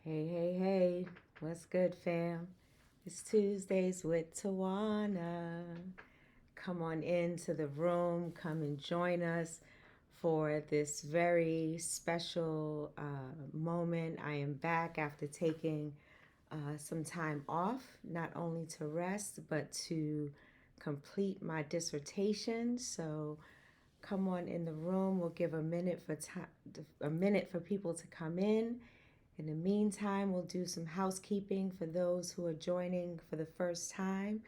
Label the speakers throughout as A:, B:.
A: Hey, hey, hey, what's good, fam? It's Tuesdays with Tawana. Come on into the room, come and join us for this very special moment. I am back after taking some time off, not only to rest, but to complete my dissertation. So come on in the room. We'll give a minute for time, a minute for people to come in the meantime, we'll do some housekeeping for those who are joining for the first time.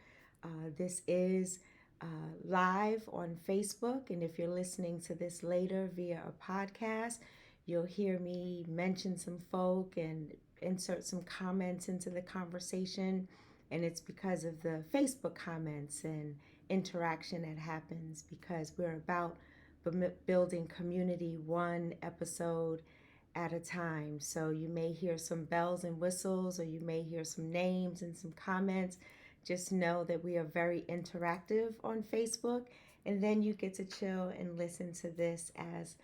A: This is uh, live on Facebook, and if you're listening to this later via a podcast, you'll hear me mention some folk and insert some comments into the conversation. And it's because of the Facebook comments and interaction that happens because we're about building community one episode at a time. So you may hear some bells and whistles, or you may hear some names and some comments. Just know that we are very interactive on Facebook, and then you get to chill and listen to this as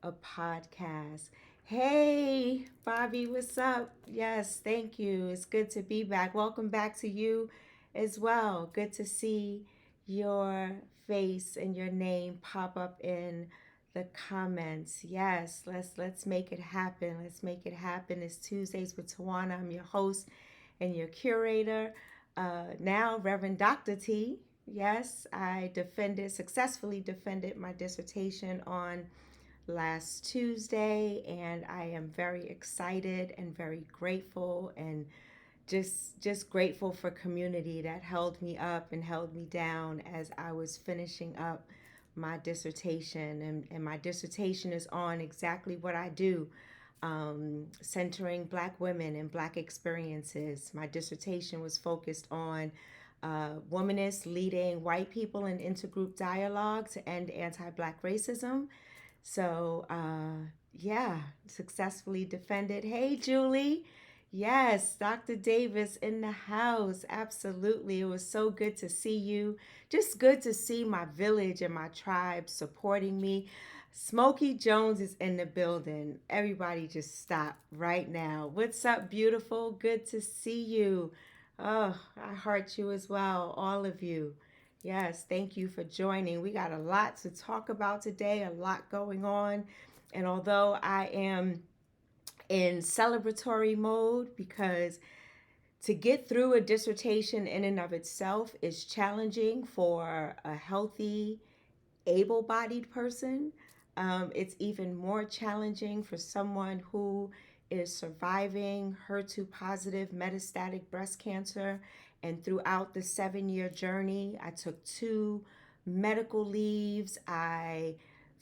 A: a podcast. Hey, Bobby, what's up? Yes, thank you. It's good to be back. Welcome back to you as well. Good to see your face and your name pop up in the comments. Yes, let's make it happen. Let's make it happen. It's Tuesdays with Tawana. I'm your host and your curator. Now, Reverend Dr. T. Yes, I successfully defended my dissertation on last Tuesday, and I am very excited and very grateful and just grateful for community that held me up and held me down as I was finishing up my dissertation. And my dissertation is on exactly what I do, centering Black women and Black experiences. My dissertation was focused on womanists leading white people in intergroup dialogue to end anti-Black racism. So, yeah, successfully defended. Hey, Julie. Yes, Dr. Davis in the house. Absolutely. It was so good to see you. Just good to see my village and my tribe supporting me. Smokey Jones is in the building. Everybody just stop right now. What's up, beautiful? Good to see you. Oh, I heart you as well, all of you. Yes, thank you for joining. We got a lot to talk about today, a lot going on. And although I am in celebratory mode because to get through a dissertation in and of itself is challenging for a healthy, able bodied person. It's even more challenging for someone who is surviving HER2 positive metastatic breast cancer. And throughout the 7 year journey, I took 2 medical leaves. I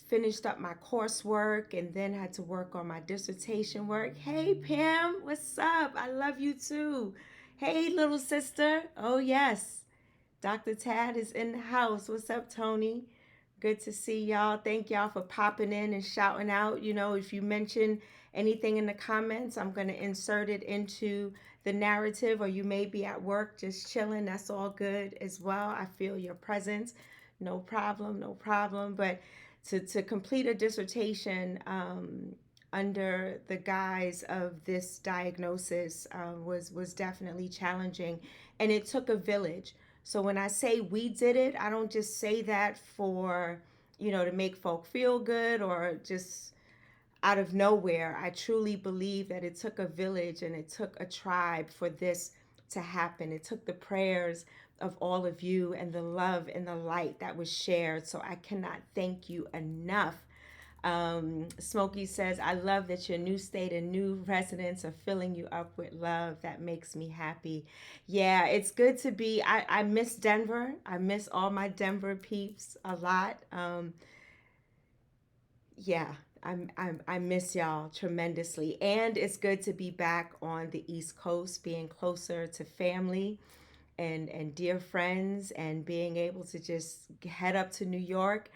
A: finished up my coursework and then had to work on my dissertation work. Hey, Pam, what's up? I love you too. Hey, little sister. Oh, yes. Dr. Tad is in the house. What's up, Tony? Good to see y'all. Thank y'all for popping in and shouting out. You know, if you mention anything in the comments, I'm going to insert it into the narrative, or you may be at work just chilling. That's all good as well. I feel your presence. No problem, no problem. But to complete a dissertation under the guise of this diagnosis was definitely challenging, and it took a village. So when I say we did it, I don't just say that for, to make folk feel good or just out of nowhere. I truly believe that it took a village and it took a tribe for this to happen. It took the prayers of all of you and the love and the light that was shared. So I cannot thank you enough. Smokey says, I love that your new state and new residents are filling you up with love. That makes me happy. Yeah, it's good to be. I miss Denver. I miss all my Denver peeps a lot. Yeah, I miss y'all tremendously. And it's good to be back on the East Coast, being closer to family and dear friends, and being able to just head up to New York.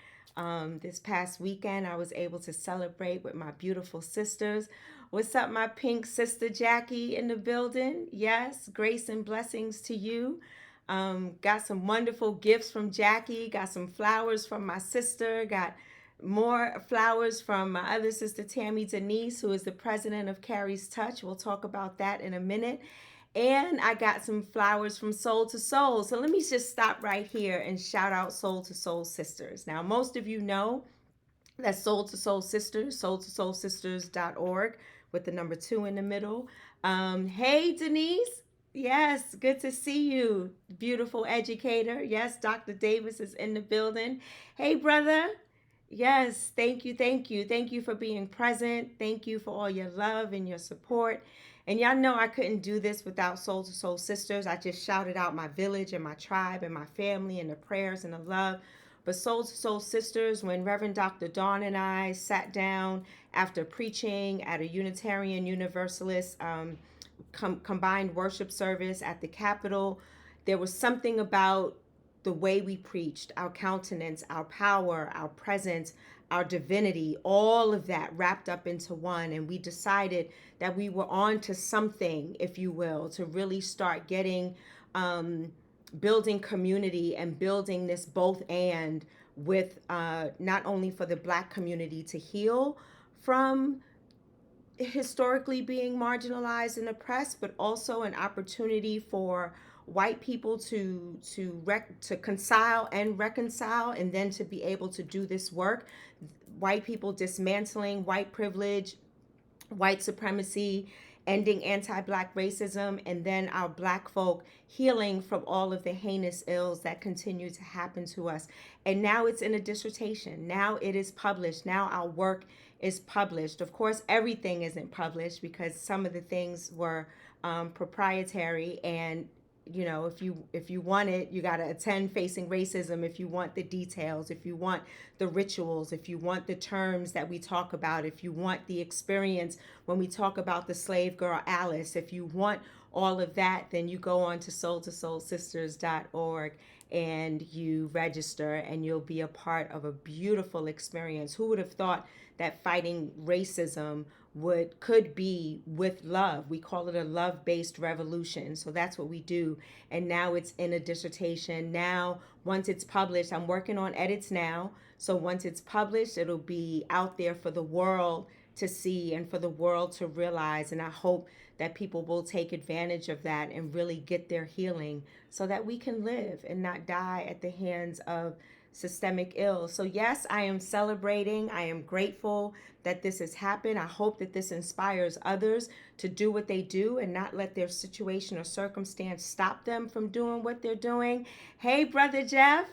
A: This past weekend, I was able to celebrate with my beautiful sisters. What's up, my pink sister Jackie in the building? Yes, grace and blessings to you. Got some wonderful gifts from Jackie, got some flowers from my sister, got More flowers from my other sister, Tammy Denise, who is the president of Carrie's Touch. We'll talk about that in a minute. And I got some flowers from Soul to Soul. So let me just stop right here and shout out Soul to Soul Sisters. Now, most of you know that's Soul to Soul Sisters, soultosoulsisters.org with the number 2 in the middle. Hey, Denise. Yes, good to see you, beautiful educator. Yes, Dr. Davis is in the building. Hey, brother. Yes, thank you, thank you. Thank you for being present. Thank you for all your love and your support. And y'all know I couldn't do this without Soul to Soul Sisters. I just shouted out my village and my tribe and my family and the prayers and the love. But Soul to Soul Sisters, when Reverend Dr. Dawn and I sat down after preaching at a Unitarian Universalist combined worship service at the Capitol, there was something about the way we preached, our countenance, our power, our presence, our divinity, all of that wrapped up into one. And we decided that we were on to something, if you will, to really start getting building community and building this both and with not only for the Black community to heal from historically being marginalized and oppressed, but also an opportunity for white people to reconcile and reconcile, and then to be able to do this work. White people dismantling white privilege, white supremacy, ending anti-Black racism, and then our Black folk healing from all of the heinous ills that continue to happen to us. And now it's in a dissertation. Now it is published. Now our work is published. Of course, everything isn't published because some of the things were proprietary, and if you want it, you got to attend Facing Racism if you want the details, if you want the rituals, if you want the terms that we talk about, if you want the experience when we talk about the slave girl Alice, if you want all of that, then you go on to soultosoulsisters.org and you register, and you'll be a part of a beautiful experience. Who would have thought that fighting racism could be with love? We call it a love-based revolution. So that's what we do. And now it's in a dissertation. Now, once it's published, I'm working on edits now. So once it's published, it'll be out there for the world to see and for the world to realize. And I hope that people will take advantage of that and really get their healing so that we can live and not die at the hands of systemic ills. So yes, I am celebrating. I am grateful that this has happened. I hope that this inspires others to do what they do and not let their situation or circumstance stop them from doing what they're doing. Hey, Brother Jeff.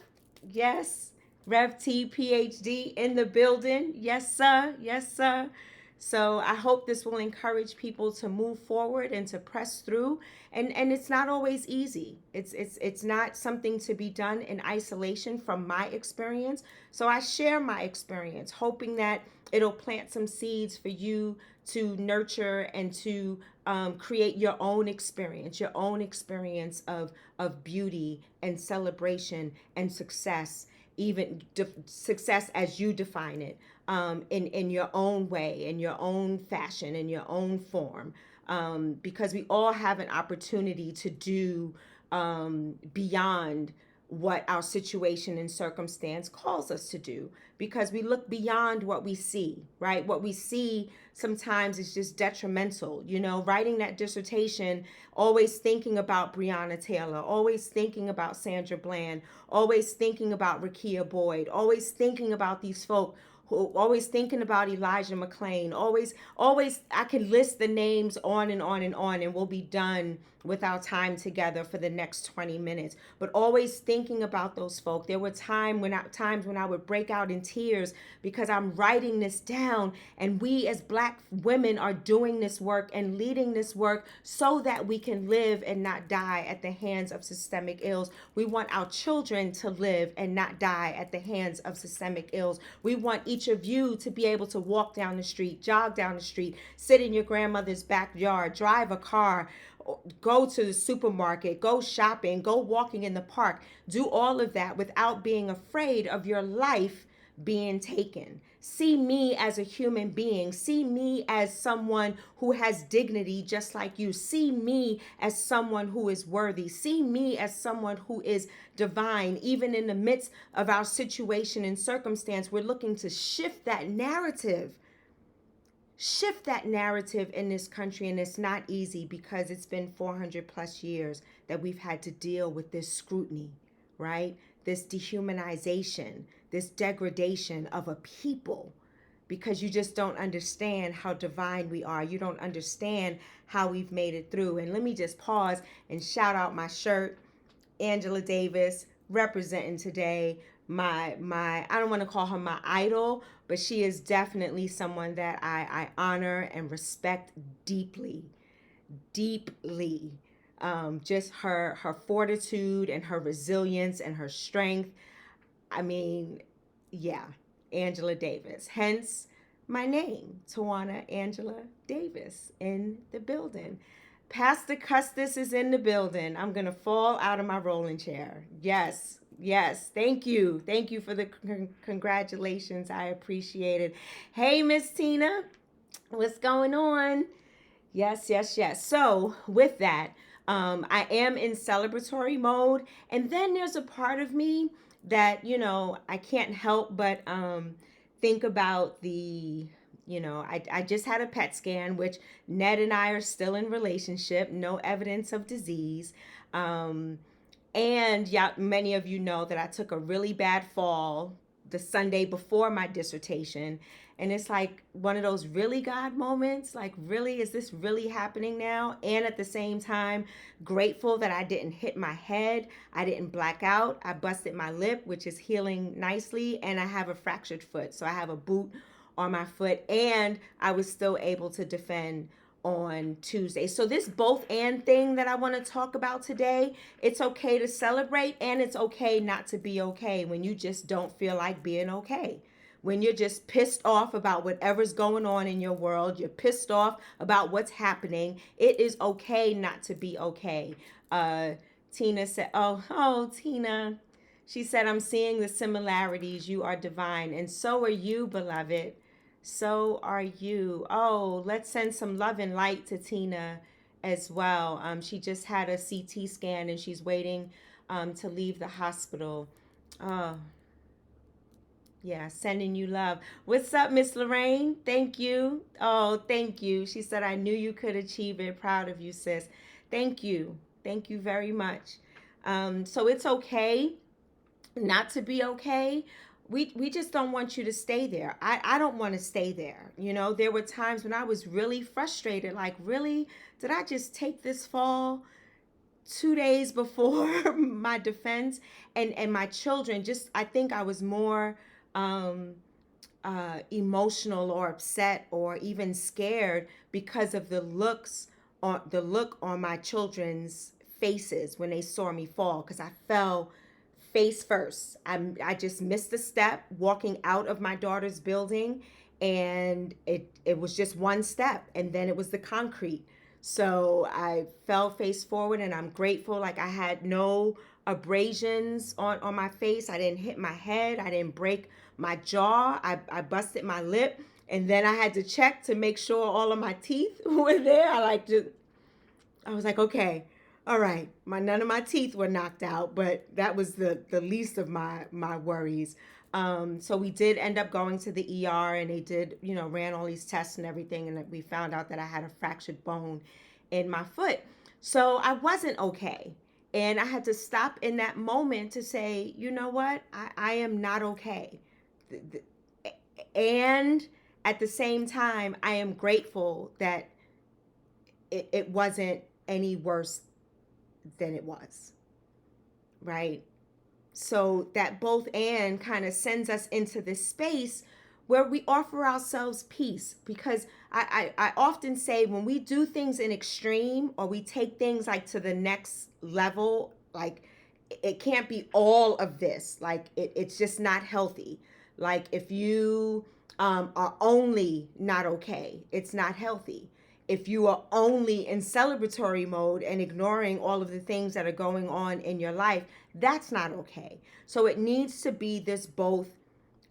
A: Yes. Rev T, PhD in the building. Yes, sir. Yes, sir. So I hope this will encourage people to move forward and to press through. And it's not always easy. It's not something to be done in isolation from my experience. So I share my experience, hoping that it'll plant some seeds for you to nurture and to create your own experience of beauty and celebration and success, even success as you define it, in your own way, in your own fashion, in your own form, because we all have an opportunity to do beyond what our situation and circumstance calls us to do, because we look beyond what we see, right? What we see sometimes is just detrimental. Writing that dissertation, always thinking about Breonna Taylor, always thinking about Sandra Bland, always thinking about Rekia Boyd, always thinking about these folk, always thinking about Elijah McClain, always, I could list the names on and on and on, and we'll be done with our time together for the next 20 minutes. But always thinking about those folk. There were times when I would break out in tears because I'm writing this down, and we as Black women are doing this work and leading this work so that we can live and not die at the hands of systemic ills. We want our children to live and not die at the hands of systemic ills. We want each of you to be able to walk down the street, jog down the street, sit in your grandmother's backyard, drive a car, go to the supermarket, go shopping, go walking in the park, do all of that without being afraid of your life being taken. See me as a human being. See me as someone who has dignity just like you. See me as someone who is worthy. See me as someone who is divine. Even in the midst of our situation and circumstance, we're looking to shift that narrative. Shift that narrative in this country, and it's not easy because it's been 400 plus years that we've had to deal with this scrutiny, right? This dehumanization, this degradation of a people, because you just don't understand how divine we are. You don't understand how we've made it through. And let me just pause and shout out my shirt, Angela Davis, representing today. My I don't want to call her my idol, but she is definitely someone that I honor and respect deeply, deeply. Just her fortitude and her resilience and her strength. I mean, yeah, Angela Davis. Hence my name, Tawana Angela Davis, in the building. Pastor Custis is in the building. I'm going to fall out of my rolling chair. Yes, yes. Thank you. Thank you for the congratulations. I appreciate it. Hey, Miss Tina, what's going on? Yes, yes, yes. So, with that, I am in celebratory mode. And then there's a part of me that, I can't help but think about I just had a PET scan, which Ned and I are still in relationship, no evidence of disease. And yeah, many of you know that I took a really bad fall the Sunday before my dissertation. And it's like one of those really God moments, like, really, is this really happening now? And at the same time, grateful that I didn't hit my head. I didn't black out. I busted my lip, which is healing nicely. And I have a fractured foot. So I have a boot on my foot. And I was still able to defend on Tuesday. So this both and thing that I want to talk about today, it's okay to celebrate and it's okay not to be okay when you just don't feel like being okay. When you're just pissed off about whatever's going on in your world, you're pissed off about what's happening. It is okay not to be okay. Tina said, Tina. She said, I'm seeing the similarities. You are divine. And so are you, beloved. So are you. Oh, let's send some love and light to Tina as well. She just had a CT scan and she's waiting to leave the hospital. Oh, yeah, sending you love. What's up, Miss Lorraine? Thank you. Oh, thank you. She said, I knew you could achieve it. Proud of you, sis. Thank you. Thank you very much. So it's okay not to be okay. We just don't want you to stay there. I don't want to stay there. There were times when I was really frustrated, like, really, did I just take this fall 2 days before my defense? And my children, just, I think I was more emotional or upset or even scared because of the look on my children's faces when they saw me fall, because I fell face first. I just missed a step walking out of my daughter's building, and it was just one step, and then it was the concrete. So I fell face forward, and I'm grateful. Like, I had no abrasions on my face. I didn't hit my head. I didn't break my jaw. I busted my lip, and then I had to check to make sure all of my teeth were there. I was like, okay, all right, none of my teeth were knocked out, but that was the least of my worries. So we did end up going to the ER, and they did, ran all these tests and everything, and we found out that I had a fractured bone in my foot. So I wasn't okay. And I had to stop in that moment to say, you know what? I am not okay. And at the same time, I am grateful that it wasn't any worse than it was, right? So that both and kind of sends us into this space where we offer ourselves peace, because I often say, when we do things in extreme, or we take things like to the next level, like, it can't be all of this, like, it's just not healthy. Like, if you are only not okay, it's not healthy. If you are only in celebratory mode and ignoring all of the things that are going on in your life, that's not okay. So it needs to be this both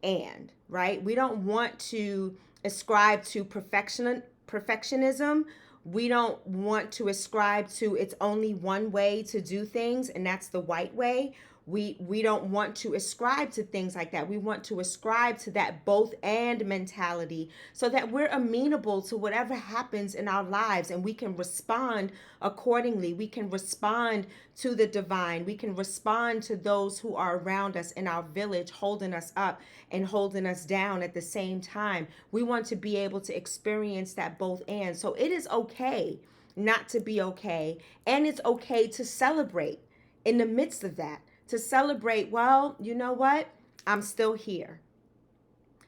A: and, right? We don't want to ascribe to perfectionism. We don't want to ascribe to it's only one way to do things, and that's the white way. We don't want to ascribe to things like that. We want to ascribe to that both and mentality so that we're amenable to whatever happens in our lives, and we can respond accordingly. We can respond to the divine. We can respond to those who are around us in our village, holding us up and holding us down at the same time. We want to be able to experience that both and. So it is okay not to be okay, and it's okay to celebrate in the midst of that. To celebrate, well, you know what? I'm still here.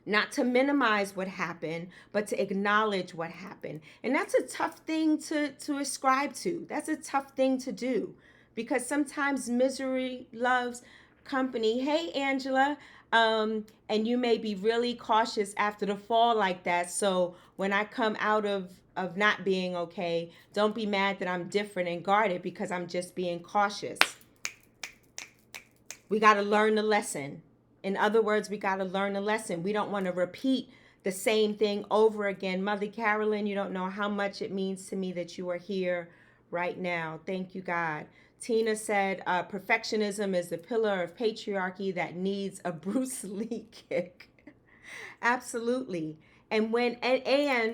A: Not to minimize what happened, but to acknowledge what happened. And that's a tough thing to ascribe to. That's a tough thing to do because sometimes misery loves company. Hey, Angela. And you may be really cautious after the fall like that. So when I come out of not being okay, don't be mad that I'm different and guarded because I'm just being cautious. We got to learn the lesson. In other words, we got to learn the lesson. We don't want to repeat the same thing over again. Mother Carolyn, you don't know how much it means to me that you are here right now. Thank you, God. Tina said, perfectionism is the pillar of patriarchy that needs a Bruce Lee kick. Absolutely. And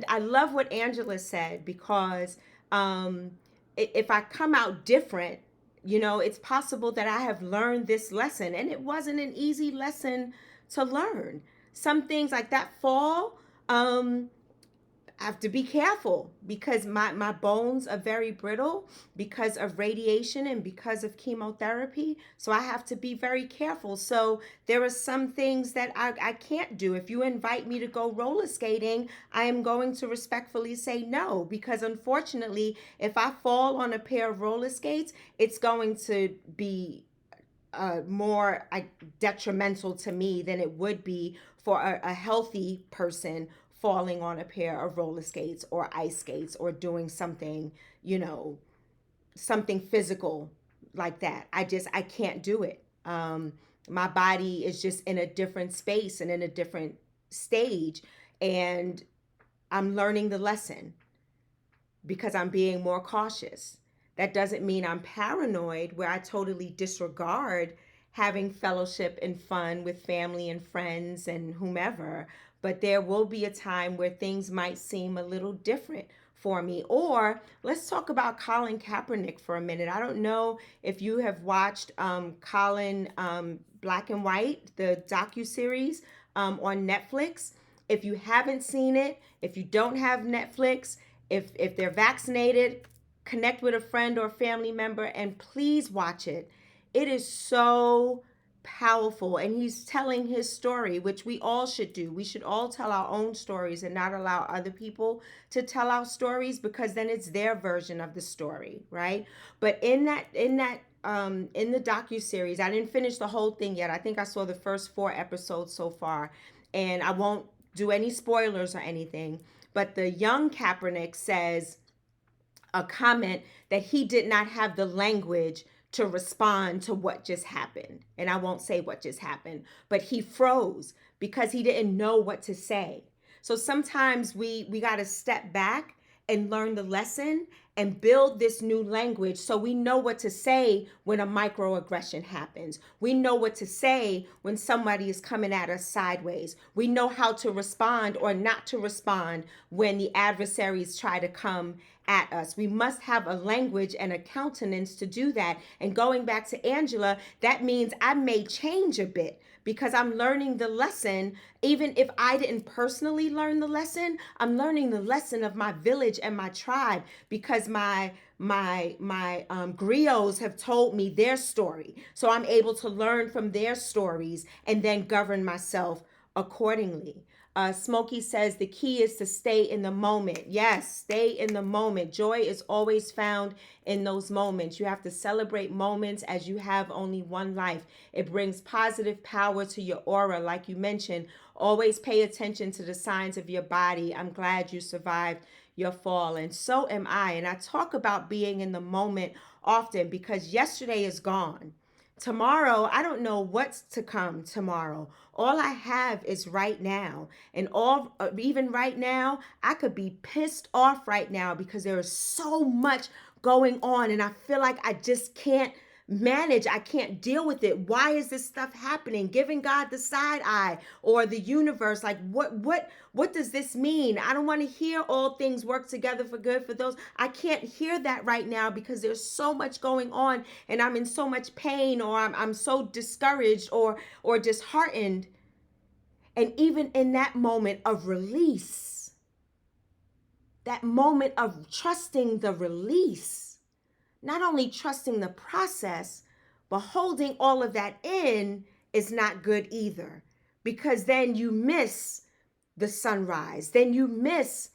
A: I love what Angela said because if I come out different, it's possible that I have learned this lesson, and it wasn't an easy lesson to learn. Some things like that fall, I have to be careful because my bones are very brittle because of radiation and because of chemotherapy. So I have to be very careful. So there are some things that I can't do. If you invite me to go roller skating, I am going to respectfully say no, because unfortunately, if I fall on a pair of roller skates, it's going to be more detrimental to me than it would be for a healthy person falling on a pair of roller skates or ice skates or doing something, something physical like that. I can't do it. My body is just in a different space and in a different stage, and I'm learning the lesson because I'm being more cautious. That doesn't mean I'm paranoid where I totally disregard having fellowship and fun with family and friends and whomever. But there will be a time where things might seem a little different for me. Or let's talk about Colin Kaepernick for a minute. I don't know if you have watched Colin Black and White, the docuseries on Netflix. If you haven't seen it, if you don't have Netflix, if they're vaccinated, connect with a friend or family member and please watch it. It is so powerful, and he's telling his story, which we all should do. We should all tell our own stories and not allow other people to tell our stories, because then it's their version of the story, right? But in the docuseries, I didn't finish the whole thing yet. I think I saw the first 4 episodes so far, and I won't do any spoilers or anything. But the young Kaepernick says a comment that he did not have the language to respond to what just happened. And I won't say what just happened, but he froze because he didn't know what to say. So sometimes we got to step back and learn the lesson and build this new language so we know what to say when a microaggression happens. We know what to say when somebody is coming at us sideways. We know how to respond or not to respond when the adversaries try to come at us. We must have a language and a countenance to do that. And going back to Angela, that means I may change a bit because I'm learning the lesson. Even if I didn't personally learn the lesson, I'm learning the lesson of my village and my tribe, because my griots have told me their story. So I'm able to learn from their stories and then govern myself accordingly. Smokey says the key is to stay in the moment. Yes, stay in the moment. Joy is always found in those moments. You have to celebrate moments as you have only one life. It brings positive power to your aura. Like you mentioned, always pay attention to the signs of your body. I'm glad you survived your fall, and so am I. And I talk about being in the moment often because yesterday is gone. Tomorrow, I don't know what's to come tomorrow. All I have is right now. And even right now, I could be pissed off right now because there is so much going on and I feel like I just can't manage. I can't deal with it. Why is this stuff happening? Giving God the side eye or the universe, like what does this mean? I don't want to hear all things work together for good for those. I can't hear that right now because there's so much going on and I'm in so much pain, or I'm so discouraged or disheartened. And even in that moment of release, that moment of trusting the release, not only trusting the process, but holding all of that in is not good either, because then you miss the sunrise. Then you miss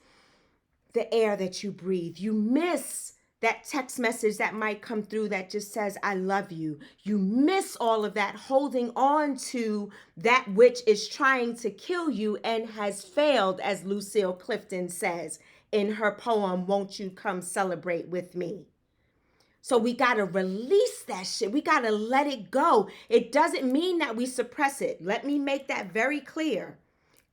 A: the air that you breathe. You miss that text message that might come through that just says, I love you. You miss all of that, holding on to that which is trying to kill you and has failed, as Lucille Clifton says in her poem, Won't You Come Celebrate With Me? So we got to release that shit. We got to let it go. It doesn't mean that we suppress it. Let me make that very clear.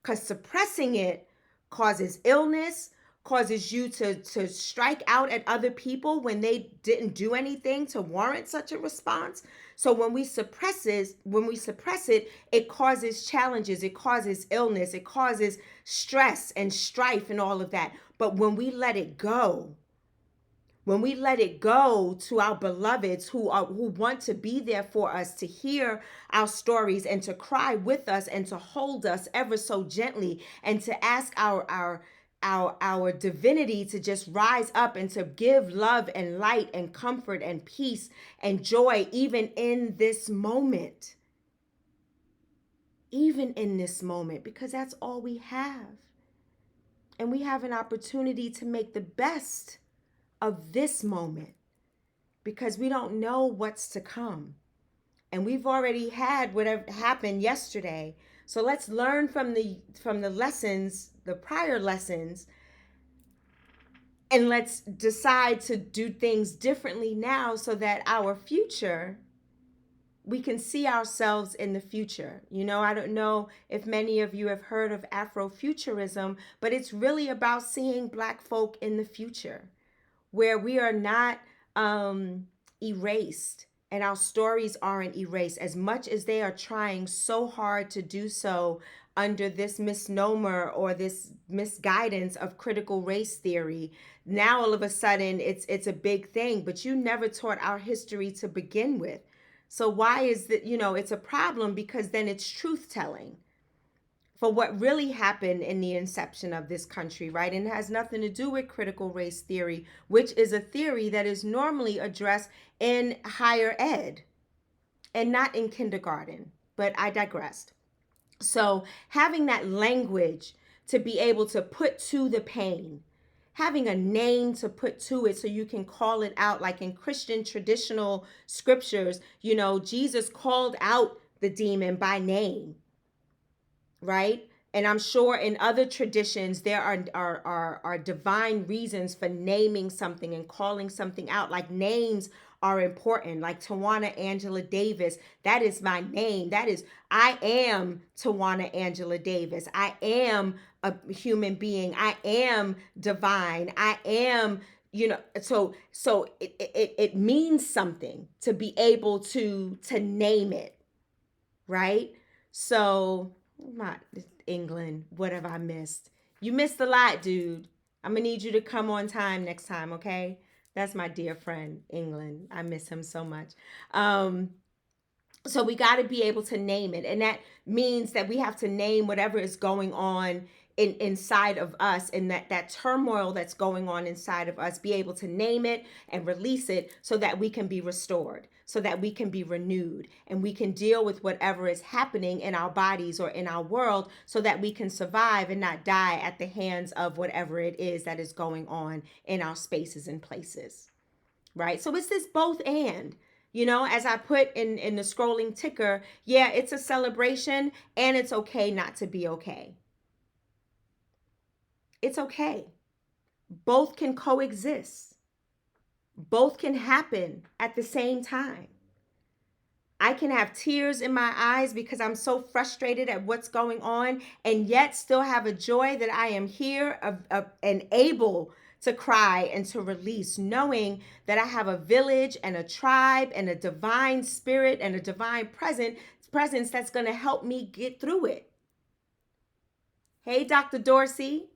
A: Because suppressing it causes illness, causes you to strike out at other people when they didn't do anything to warrant such a response. So when we suppress it, it causes challenges, it causes illness, it causes stress and strife and all of that. But when we let it go, when we let it go to our beloveds who want to be there for us, to hear our stories and to cry with us and to hold us ever so gently, and to ask our divinity to just rise up and to give love and light and comfort and peace and joy, even in this moment. Even in this moment, because that's all we have. And we have an opportunity to make the best of this moment, because we don't know what's to come. And we've already had whatever happened yesterday. So let's learn from the lessons, the prior lessons, and let's decide to do things differently now so that our future, we can see ourselves in the future. You know, I don't know if many of you have heard of Afrofuturism, but it's really about seeing Black folk in the future, where we are not erased and our stories aren't erased, as much as they are trying so hard to do so under this misnomer or this misguidance of critical race theory. Now all of a sudden it's a big thing, but you never taught our history to begin with. So why is that? It's a problem, because then it's truth telling for what really happened in the inception of this country, right? And it has nothing to do with critical race theory, which is a theory that is normally addressed in higher ed and not in kindergarten. But I digressed. So having that language to be able to put to the pain, having a name to put to it so you can call it out, like in Christian traditional scriptures, Jesus called out the demon by name, right? And I'm sure in other traditions there are divine reasons for naming something and calling something out. Like names are important. Like Tawana Angela Davis, that is my name. I am Tawana Angela Davis. I am a human being. I am divine. I am, so it means something to be able to name it, right? So not England, what have I missed? You missed a lot, dude. I'm gonna need you to come on time next time, okay? That's my dear friend, England. I miss him so much. So we got to be able to name it, and that means that we have to name whatever is going on inside of us, and that turmoil that's going on inside of us. Be able to name it and release it so that we can be restored, so that we can be renewed, and we can deal with whatever is happening in our bodies or in our world, so that we can survive and not die at the hands of whatever it is that is going on in our spaces and places, right? So it's this both and. As I put in the scrolling ticker, yeah, it's a celebration, and it's okay not to be okay. It's okay. Both can coexist. Both can happen at the same time. I can have tears in my eyes because I'm so frustrated at what's going on, and yet still have a joy that I am here and able to cry and to release, knowing that I have a village and a tribe and a divine spirit and a divine presence that's going to help me get through it. Hey, Dr. Dorsey.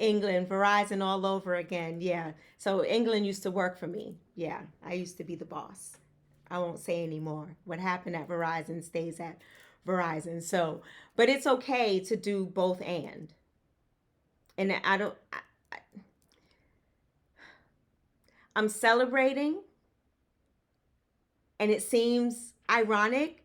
A: England, Verizon all over again. Yeah. So England used to work for me. Yeah. I used to be the boss. I won't say anymore. What happened at Verizon stays at Verizon. So, but it's okay to do both and. And I'm celebrating, and it seems ironic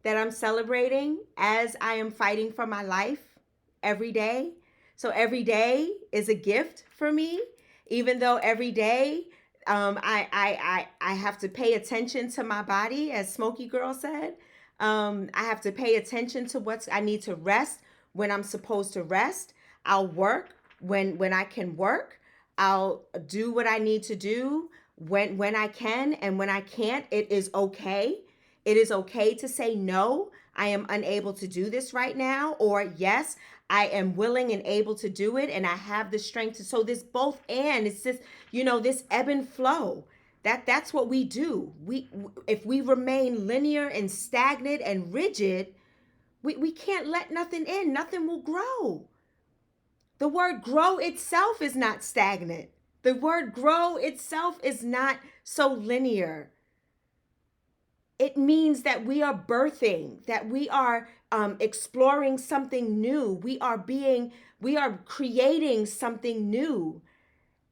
A: that I'm celebrating as I am fighting for my life every day. So every day is a gift for me, even though every day I have to pay attention to my body, as Smokey Girl said. I have to pay attention to what I need to rest when I'm supposed to rest. I'll work when I can work. I'll do what I need to do when I can, and when I can't, it is okay. It is okay to say no. I am unable to do this right now, or yes, I am willing and able to do it, and I have the strength to. So this both and it's just, this ebb and flow. That's what we do. If we remain linear and stagnant and rigid, we can't let nothing in. Nothing will grow. The word grow itself is not stagnant. The word grow itself is not so linear. It means that we are birthing, that we are exploring something new. We are creating something new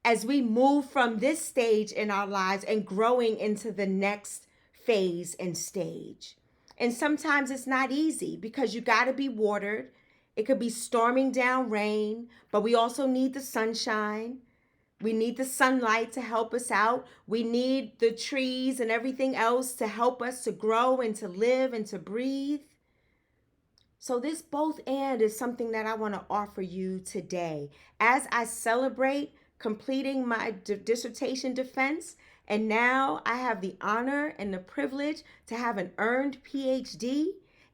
A: as we move from this stage in our lives and growing into the next phase and stage. And sometimes it's not easy because you got to be watered. It could be storming down rain, but we also need the sunshine. We need the sunlight to help us out. We need the trees and everything else to help us to grow and to live and to breathe. So this both and is something that I want to offer you today as I celebrate completing my dissertation defense. And now I have the honor and the privilege to have an earned PhD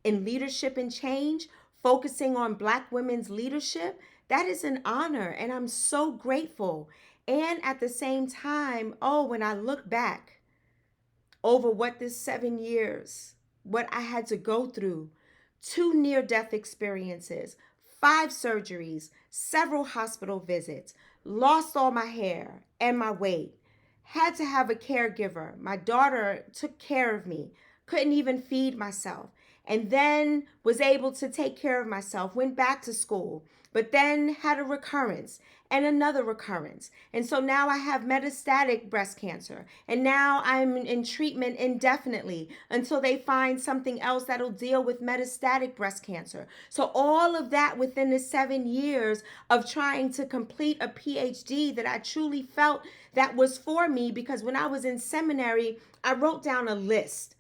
A: in leadership and change, focusing on Black women's leadership. That is an honor, and I'm so grateful. And at the same time, when I look back over what this 7 years, what I had to go through, 2 near-death experiences, 5 surgeries, several hospital visits, lost all my hair and my weight, had to have a caregiver. My daughter took care of me, couldn't even feed myself, and then was able to take care of myself, went back to school, but then had a recurrence and another recurrence. And so now I have metastatic breast cancer. And now I'm in treatment indefinitely until they find something else that'll deal with metastatic breast cancer. So all of that within the 7 years of trying to complete a PhD that I truly felt that was for me, because when I was in seminary, I wrote down a list.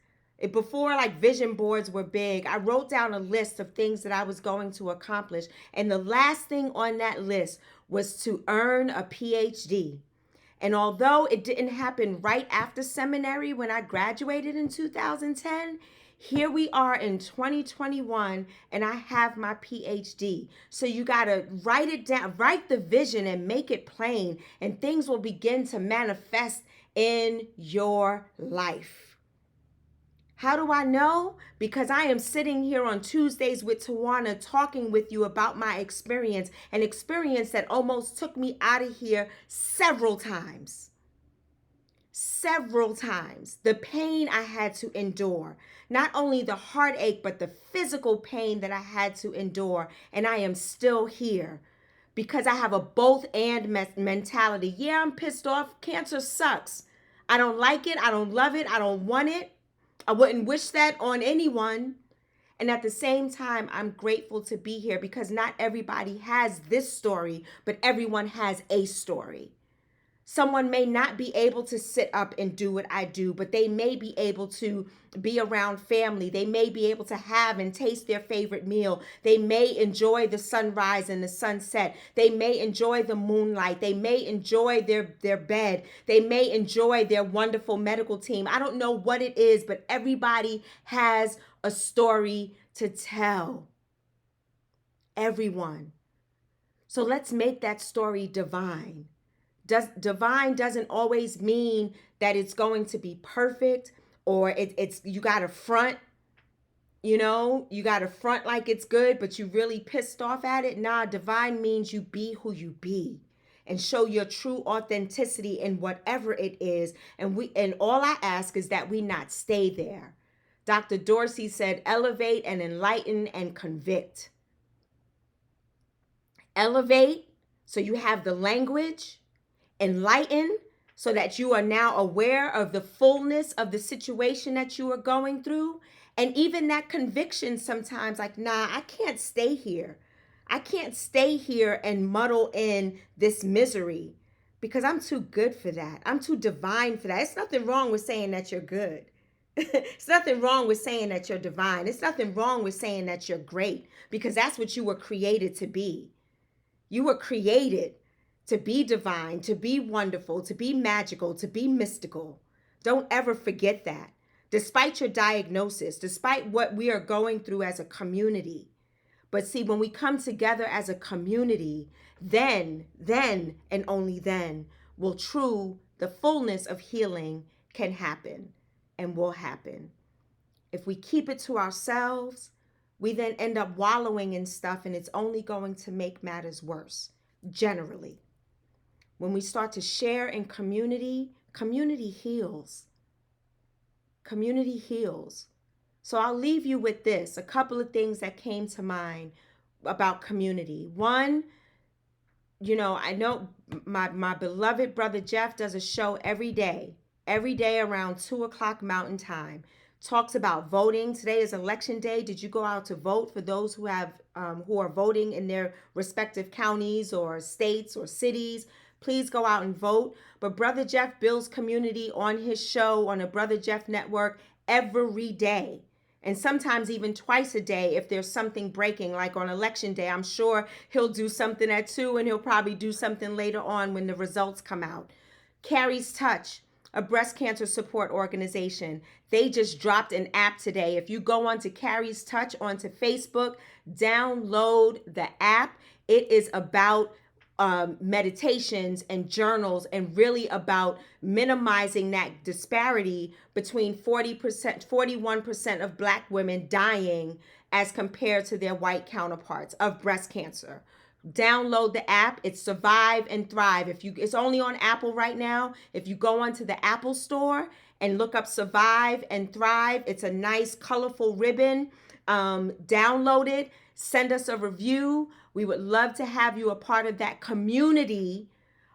A: Before vision boards were big, I wrote down a list of things that I was going to accomplish. And the last thing on that list was to earn a PhD. And although it didn't happen right after seminary when I graduated in 2010, here we are in 2021 and I have my PhD. So you got to write it down, write the vision and make it plain, and things will begin to manifest in your life. How do I know? Because I am sitting here on Tuesdays with Tawana talking with you about my experience, an experience that almost took me out of here several times. Several times. The pain I had to endure, not only the heartache, but the physical pain that I had to endure. And I am still here because I have a both and mentality. Yeah, I'm pissed off. Cancer sucks. I don't like it. I don't love it. I don't want it. I wouldn't wish that on anyone. And at the same time, I'm grateful to be here because not everybody has this story, but everyone has a story. Someone may not be able to sit up and do what I do, but they may be able to be around family. They may be able to have and taste their favorite meal. They may enjoy the sunrise and the sunset. They may enjoy the moonlight. They may enjoy their bed. They may enjoy their wonderful medical team. I don't know what it is, but everybody has a story to tell. Everyone. So let's make that story divine. Divine doesn't always mean that it's going to be perfect, or it's you got to front, you got to front like it's good, but you really pissed off at it. Nah, divine means you be who you be and show your true authenticity in whatever it is. And all I ask is that we not stay there. Dr. Dorsey said, elevate and enlighten and convict. Elevate, so you have the language. Enlighten, so that you are now aware of the fullness of the situation that you are going through. And even that conviction sometimes, like, nah, I can't stay here. I can't stay here and muddle in this misery because I'm too good for that. I'm too divine for that. It's nothing wrong with saying that you're good. It's nothing wrong with saying that you're divine. It's nothing wrong with saying that you're great, because that's what you were created to be. You were created to be divine, to be wonderful, to be magical, to be mystical. Don't ever forget that. Despite your diagnosis, despite what we are going through as a community. But see, when we come together as a community, then, and only then, will the fullness of healing can happen and will happen. If we keep it to ourselves, we then end up wallowing in stuff, and it's only going to make matters worse, generally. When we start to share in community, community heals. Community heals. So I'll leave you with this, a couple of things that came to mind about community. One, I know my beloved brother Jeff does a show every day around 2:00 Mountain Time. Talks about voting. Today is election day. Did you go out to vote? For those who are voting in their respective counties or states or cities, please go out and vote. But Brother Jeff builds community on his show on the Brother Jeff Network every day. And sometimes even twice a day if there's something breaking, like on election day. I'm sure he'll do something at 2, and he'll probably do something later on when the results come out. Carrie's Touch, a breast cancer support organization. They just dropped an app today. If you go onto Carrie's Touch onto Facebook, download the app. It is about meditations and journals, and really about minimizing that disparity between 41% of Black women dying as compared to their white counterparts of breast cancer. Download the app. It's Survive and Thrive. It's only on Apple right now. If you go onto the Apple store and look up Survive and Thrive, it's a nice colorful ribbon. Download it. Send us a review. We would love to have you a part of that community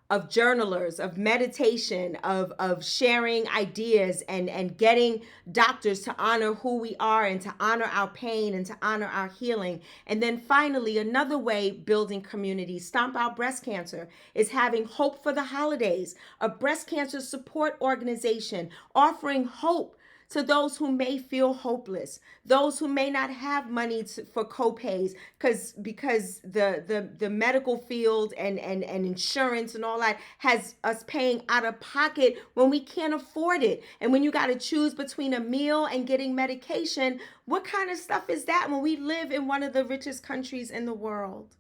A: of journalers, of meditation, of sharing ideas, and getting doctors to honor who we are and to honor our pain and to honor our healing. And then finally, another way building community, Stomp Out Breast Cancer, is having Hope for the Holidays, a breast cancer support organization offering hope to those who may feel hopeless, those who may not have money for co-pays because the medical field and insurance and all that has us paying out of pocket when we can't afford it. And when you got to choose between a meal and getting medication, what kind of stuff is that when we live in one of the richest countries in the world?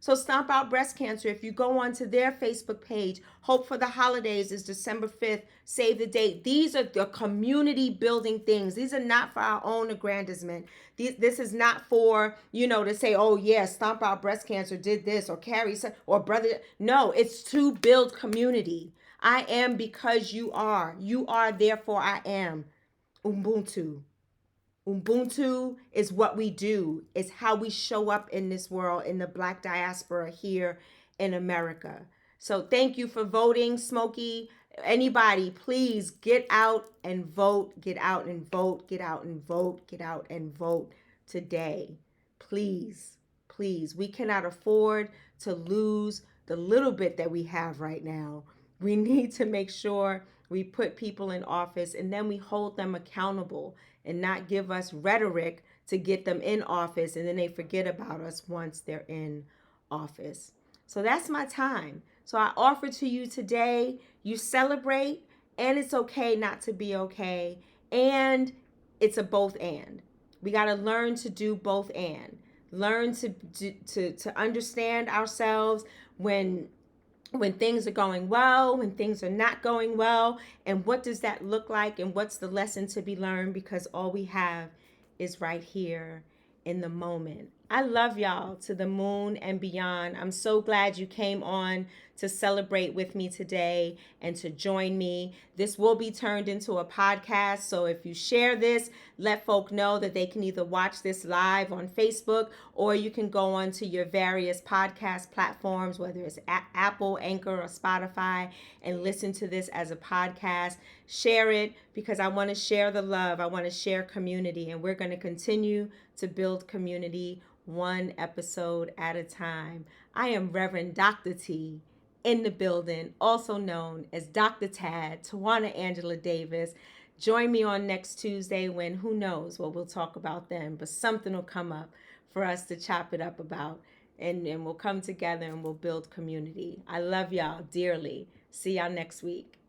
A: So Stomp Out Breast Cancer, if you go onto their Facebook page, Hope for the Holidays is December 5th. Save the date. These are the community building things. These are not for our own aggrandizement. This is not for, to say, oh yeah, Stomp Out Breast Cancer did this, or Carrie or brother. No, it's to build community. I am because you are. You are, therefore I am. Ubuntu. Ubuntu is what we do. It's how we show up in this world, in the Black diaspora here in America. So thank you for voting, Smokey. Anybody, please get out and vote. Get out and vote. Get out and vote. Get out and vote today. Please, please. We cannot afford to lose the little bit that we have right now. We need to make sure we put people in office and then we hold them accountable and not give us rhetoric to get them in office and then they forget about us once they're in office. So that's my time. So I offer to you today, you celebrate, and it's okay not to be okay. And it's a both and. We got to learn to do both and. Learn to understand ourselves when things are going well, when things are not going well, and what does that look like, and what's the lesson to be learned, because all we have is right here in the moment. I love y'all to the moon and beyond. I'm so glad you came on to celebrate with me today and to join me. This will be turned into a podcast. So if you share this, let folk know that they can either watch this live on Facebook or you can go on to your various podcast platforms, whether it's Apple, Anchor, or Spotify, and listen to this as a podcast. Share it because I want to share the love. I want to share community, and we're going to continue to build community one episode at a time. I am Reverend Dr. T in the building, also known as Dr. Tad, Tawana Angela Davis. Join me on next Tuesday when who knows what we'll talk about then, but something will come up for us to chop it up about, and we'll come together and we'll build community. I love y'all dearly. See y'all next week.